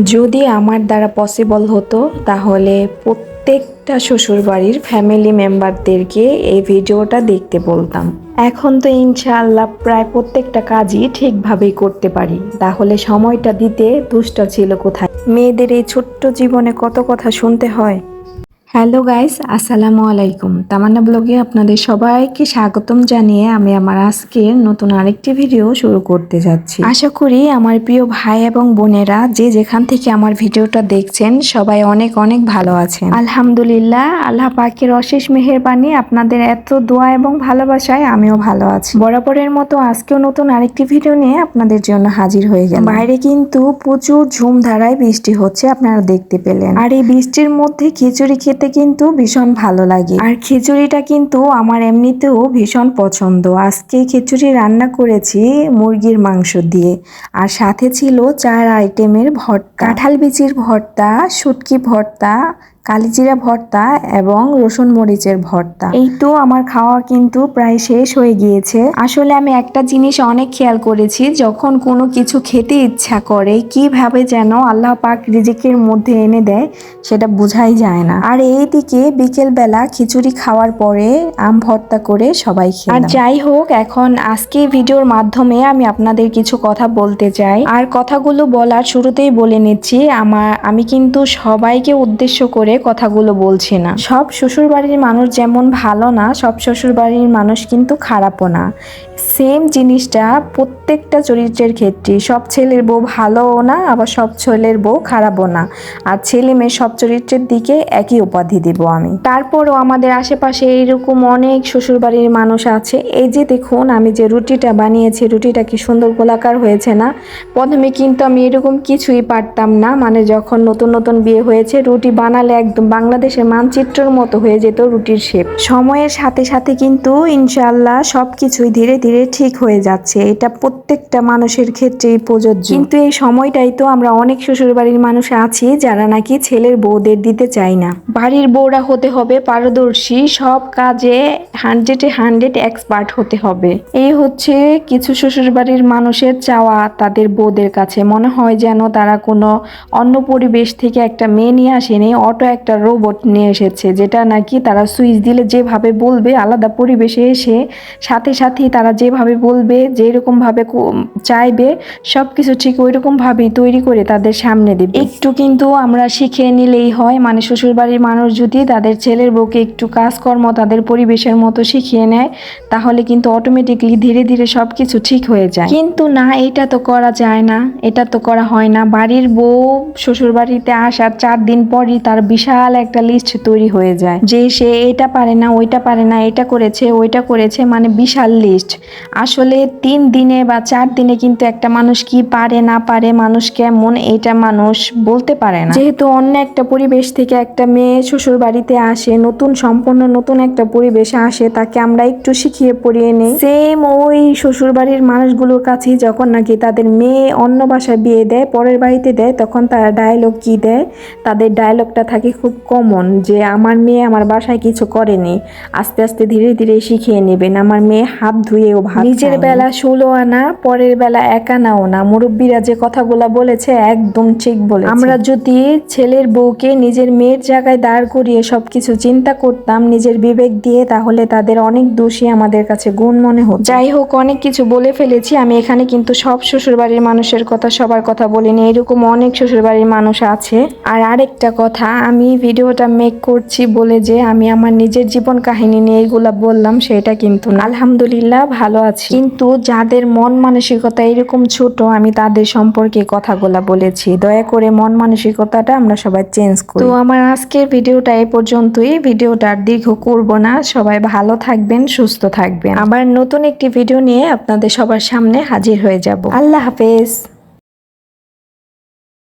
যদি আমার দ্বারা পসিবল হতো তাহলে প্রত্যেকটা শ্বশুরবাড়ির ফ্যামিলি মেম্বারদেরকে এই ভিডিওটা দেখতে বলতাম। এখন তো ইনশাআল্লাহ প্রায় প্রত্যেকটা কাজই ঠিকভাবেই করতে পারি, তাহলে সময়টা দিতে দুষ্টা ছিল কোথায়। মেয়েদের এই ছোট্ট জীবনে কত কথা শুনতে হয়। হ্যালো গাইস, আসসালামু আলাইকুম। তামান্না ব্লগে আপনাদের সবাইকে স্বাগতম জানিয়ে আমি আমার আজকের নতুন আরেকটি ভিডিও শুরু করতে যাচ্ছি। আশা করি আমার প্রিয় ভাই এবং বোনেরা যে যেখান থেকে আমার ভিডিওটা দেখছেন সবাই অনেক অনেক ভালো আছেন। আলহামদুলিল্লাহ, আল্লাহ পাকের অশেষ মেহেরবানি, আপনাদের এত দোয়া এবং ভালোবাসায় আমিও ভালো আছি। বরাবরের মতো আজকেও নতুন আরেকটি ভিডিও নিয়ে আপনাদের জন্য হাজির হয়ে গেলাম। বাইরে কিন্তু প্রচুর ঝুমধারায় বৃষ্টি হচ্ছে, আপনারা দেখতে পেলেন। আর এই বৃষ্টির মধ্যে খিচুড়ি খেতে কিন্তু ভীষণ ভালো লাগে। আর খিচুড়িটা কিন্তু আমার এমনিতেও ভীষণ পছন্দ। আজকে খিচুড়ি রান্না করেছি মুরগির মাংস দিয়ে, আর সাথে ছিল 4 আইটেমের ভর্তা, কাঁঠাল বিচির ভর্তা, শুটকি ভর্তা, কালিজিরা ভর্তা এবং রসুন মরিচের ভর্তা। এই তো আমার খাওয়া কিন্তু প্রায় শেষ হয়ে গিয়েছে। আসলে আমি একটা জিনিস অনেক খেয়াল করেছি, যখন কোনো কিছু খেতে ইচ্ছা করে কিভাবে যেন আল্লাহ পাক রিজিকের মধ্যে এনে দেয় সেটা বোঝাই যায় না। আর এইদিকে বিকেল বেলা খিচুড়ি খাওয়ার পরে আম ভর্তা করে সবাই খেলাম। আর যাই হোক, এখন আজকে ভিডিওর মাধ্যমে আমি আপনাদের কিছু কথা বলতে চাই। আর কথাগুলো বলার শুরুতেই বলে নিচ্ছি, আমি কিন্তু সবাইকে উদ্দেশ্য করে কথাগুলো বলছি না। সব শ্বশুরবাড়ির মানুষ যেমন ভালো না, সব শ্বশুরবাড়ির মানুষ কিন্তু খারাপও না। সেম জিনিসটা প্রত্যেকটা চরিত্রের ক্ষেত্রে, সব ছেলের বউ ভালোও না, আবার সব ছেলের বউ খারাপও না। আর ছেলে মেয়ে সব চরিত্রের দিকে একই উপাধি দিব আমি। তারপরও আমাদের আশেপাশে এইরকম অনেক শ্বশুরবাড়ির মানুষ আছে। এই যে দেখুন, আমি যে রুটিটা বানিয়েছি, রুটিটা কি সুন্দর গোলাকার হয়েছে না? প্রথমে কিন্তু আমি এরকম কিছুই পারতাম না, মানে যখন নতুন নতুন বিয়ে হয়েছে রুটি বানালে একদম বাংলাদেশের মানচিত্রের মতো হয়ে যেত রুটির শেপ। সময়ের সাথে সাথে কিন্তু ইনশাআল্লাহ সবকিছুই ধীরে ধীরে ঠিক হয়ে যাচ্ছে। এটা প্রত্যেকটা মানুষের ক্ষেত্রেই প্রযোজ্য। কিন্তু এই সময়টাই তো আমরা অনেক শ্বশুরবাড়ির মানুষ আছি যারা নাকি ছেলের বউদের দিতে চাই না। বাড়ির বউরা হতে হবে পারদর্শী, সব কাজে 100-100 এক্সপার্ট হতে হবে। এই হচ্ছে কিছু শ্বশুরবাড়ির মানুষের চাওয়া তাদের বউদের কাছে। মনে হয় যেন তারা কোনো অন্য পরিবেশ থেকে একটা মেয়ে নিয়ে আসেনি, অটো একটা রোবট নিয়ে এসেছে, যেটা নাকি তারা সুইচ দিলে যেভাবে বলবে, আলাদা পরিবেশে এসে সাথে সাথেই তারা যেভাবে বলবে, যেরকম ভাবে চাইবে সবকিছু ঠিক ওইরকম ভাবেই তৈরি করে তাদের সামনে দেবে। একটু কিন্তু আমরা শিখে নিলেই হয়, মানে শ্বশুরবাড়ির মানুষ যদি তাদের ছেলের বউকে একটু কাজকর্ম তাদের পরিবেশের মতো শিখিয়ে নেয়, তাহলে কিন্তু অটোমেটিকলি ধীরে ধীরে সবকিছু ঠিক হয়ে যায়। কিন্তু না, এটা তো করা যায় না, এটা তো করা হয় না। বাড়ির বউ শ্বশুরবাড়িতে আসার 4 দিন পরই তার বিশাল একটা লিস্ট তৈরি হয়ে যায়, যে সে এটা পারে না, ওইটা পারে না, এটা করেছে, ওইটা করেছে, মানে বিশাল লিস্ট। আসলে 3 দিনে বা 4 দিনে কিন্তু একটা মানুষ কি পারে না পারে, মানুষ কেমন, এটা মানুষ বলতে পারে না। যেহেতু অন্য একটা পরিবেশ থেকে একটা মেয়ে শ্বশুর বাড়িতে আসে, সম্পূর্ণ নতুন একটা পরিবেশে আসে, তাকে আমরা একটু শিখিয়ে পড়িয়ে নেই। সেম ওই শ্বশুর বাড়ির মানুষগুলোর কাছেই যখন নাকি তাদের মেয়ে অন্য বাসায় বিয়ে দেয়, পরের বাড়িতে দেয়, তখন তারা ডায়লগ কি দেয়, তাদের ডায়লগটা থাকে খুব কমন, যে আমার মেয়ে আমার বাসায় কিছু করেনি, আস্তে আস্তে ধীরে ধীরে শিখিয়ে নেবেন। আমার মেয়ে হাত ধুয়েও ভাত, নিজের বেলা 16 আনা, পরের বেলা 1 আনাও না। মুরব্বীরা যে কথাগুলা বলেছে একদম ঠিক বলেছে। আমরা যদি ছেলের বউকে নিজের মেয়ের জায়গায় দাঁড় করিয়ে সবকিছু চিন্তা করতাম নিজের বিবেক দিয়ে, তাহলে তাদের অনেক দোষী আমাদের কাছে গুণ মনে হতো। যাই হোক, অনেক কিছু বলে ফেলেছি আমি এখানে, কিন্তু সব শ্বশুরবাড়ির মানুষের কথা, সবার কথা বলিনি। এরকম অনেক শ্বশুরবাড়ির মানুষ আছে। আর আরেকটা কথা, আমি ভিডিওটা মেক করছি বলে যে আমি আমার নিজের জীবন কাহিনী নিয়ে এইগুলা বললাম সেটা কিন্তু না। আলহামদুলিল্লাহ ভালো আছি, কিন্তু যাদের মন মানসিকতা এরকম ছোট আমি তাদের সম্পর্কে কথাগুলা বলেছি। দয়া করে মন মানসিকতাটা আমরা সবাই চেঞ্জ করি। তো আমার আজকের ভিডিওটা এই পর্যন্তই। ভিডিওটা আর দীর্ঘ করব না। সবাই ভালো থাকবেন, সুস্থ থাকবেন। আবার নতুন একটি ভিডিও নিয়ে আপনাদের সবার সামনে হাজির হয়ে যাব। আল্লাহ হাফেজ।